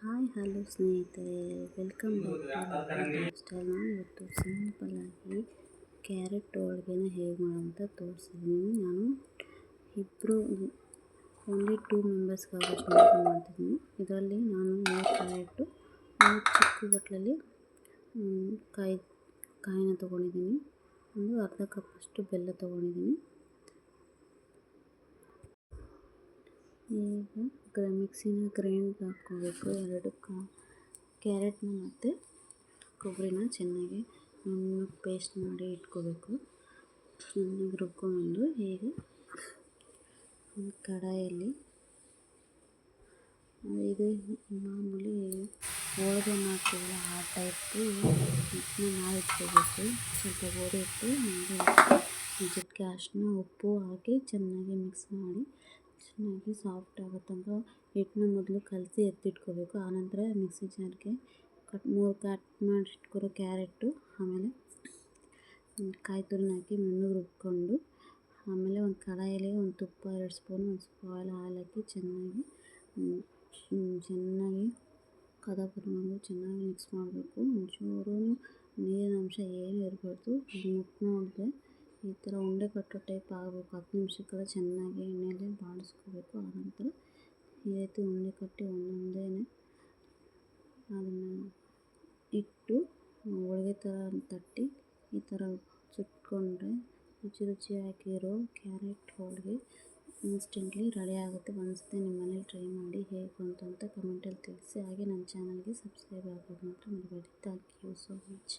Hi hello ಸ್ನೇಹಿತರೆ, welcome back to lovely lifestyle. ನಾನು ಇವತ್ತು ಸಿಂಪಲ್ಲಾಗಿ ಕ್ಯಾರೆಟ್ ಹೋಳಿಗೆನ ಹೇಗೆ ಮಾಡೋಂತ ತೋರಿಸಿದ್ದೀನಿ. ನಾನು ಓನ್ಲಿ 2 ಮೆಂಬರ್ಸ್ಗಾಗೋಷ್ಟು ಮಾಡ್ತಿದ್ದೀನಿ. ಇದರಲ್ಲಿ ನಾನು 3 ಕ್ಯಾರೆಟು, 3 ಚಿಕ್ಕ ಬಟ್ಲಲ್ಲಿ ಕಾಯಿನ ತೊಗೊಂಡಿದ್ದೀನಿ. ಒಂದು ಅರ್ಧ ಕಪ್ಪಷ್ಟು ಬೆಲ್ಲ ತೊಗೊಂಡಿದ್ದೀನಿ. ಈಗ ಮಿಕ್ಸಿನ ಗ್ರೈಂಡ್ ಹಾಕ್ಕೋಬೇಕು. 2 ಕ್ಯಾರೆಟ್ನ ಮತ್ತು ಕೊಬ್ಬರಿನ ಚೆನ್ನಾಗಿ ಪೇಸ್ಟ್ ಮಾಡಿ ಇಟ್ಕೋಬೇಕು. ಚೆನ್ನಾಗಿ ರುಬ್ಕೊಂಡ್ಬಂದು ಈಗ ಒಂದು ಕಡಾಯಲ್ಲಿ ಇದು ಮಾಮೂಲಿ ಹೋಳಿಗೆ ಮಾಡ್ತೀವಲ್ಲ ಆ ಟೈಪು ಹಿಟ್ಟನ್ನ ಮಾಡಿಟ್ಕೋಬೇಕು. ಸ್ವಲ್ಪ ಗೋಧಿ ಹಿಟ್ಟು ಜೊತೆಗೆ ಅರಿಶಿನ ಉಪ್ಪು ಹಾಕಿ ಚೆನ್ನಾಗಿ ಮಿಕ್ಸ್ ಮಾಡಿ ಚೆನ್ನಾಗಿ ಸಾಫ್ಟ್ ಆಗೋ ತನಕ ಹಿಟ್ಟನ್ನ ಮೊದಲು ಕಲಸಿ ಎತ್ತಿಟ್ಕೋಬೇಕು. ಆನಂತರ ಮಿಕ್ಸಿ ಜಾರ್ಗೆ 3 ಕಟ್ ಮಾಡಿ ಇಟ್ಕೊರೋ ಕ್ಯಾರೆಟು, ಆಮೇಲೆ ಕಾಯಿ ತುರಿನ ಹಾಕಿ ನುಣ್ಣಗೆ ರುಬ್ಕೊಂಡು, ಆಮೇಲೆ ಒಂದು ಕಡಾಯಲ್ಲಿ ಒಂದು ತುಪ್ಪ 2 ಸ್ಪೂನು, ಒಂದು ಸ್ವಲ್ಪ ಆಯಿಲ್ ಹಾಕಿ ಚೆನ್ನಾಗಿ ಚೆನ್ನಾಗಿ ಮಿಕ್ಸ್ ಮಾಡಬೇಕು. ಒಂಚೂರು ನೀರಿನ ಅಂಶ ಏನೂ ಇರಬಾರ್ದು. ಮುಟ್ಟು ನೋಡಿದ್ರೆ ಈ ಥರ ಉಂಡೆ ಕಟ್ಟೋ ಟೈಪ್ ಆಗಬೇಕು. 10 ನಿಮಿಷಕ್ಕೆಲ್ಲ ಚೆನ್ನಾಗಿ ಎಣ್ಣೆಯಲ್ಲಿ ಬಾಡಿಸ್ಕೋಬೇಕು. ಆನಂತರ ಈ ರೀತಿ ಉಂಡೆ ಕಟ್ಟಿ ಒಂದೊಂದೇ ಅದನ್ನು ಇಟ್ಟು ಹೋಳಿಗೆ ಥರ ತಟ್ಟಿ ಈ ಥರ ಸುಟ್ಕೊಂಡ್ರೆ ರುಚಿಯಾಗಿರೋ ಕ್ಯಾರೆಟ್ ಹೋಳಿಗೆ ಇನ್ಸ್ಟೆಂಟ್ಲಿ ರೆಡಿ ಆಗುತ್ತೆ. ಒಂದ್ಸತಿ ನಿಮ್ಮ ಮನೇಲಿ ಟ್ರೈ ಮಾಡಿ ಹೇಗೆ ಅಂತ ಕಮೆಂಟಲ್ಲಿ ತಿಳಿಸಿ. ಹಾಗೆ ನನ್ನ ಚಾನಲ್ಗೆ ಸಬ್ಸ್ಕ್ರೈಬ್ ಆಗೋದು ಮಾತ್ರ ಮರಿಬೇಡಿ. Thank you so much.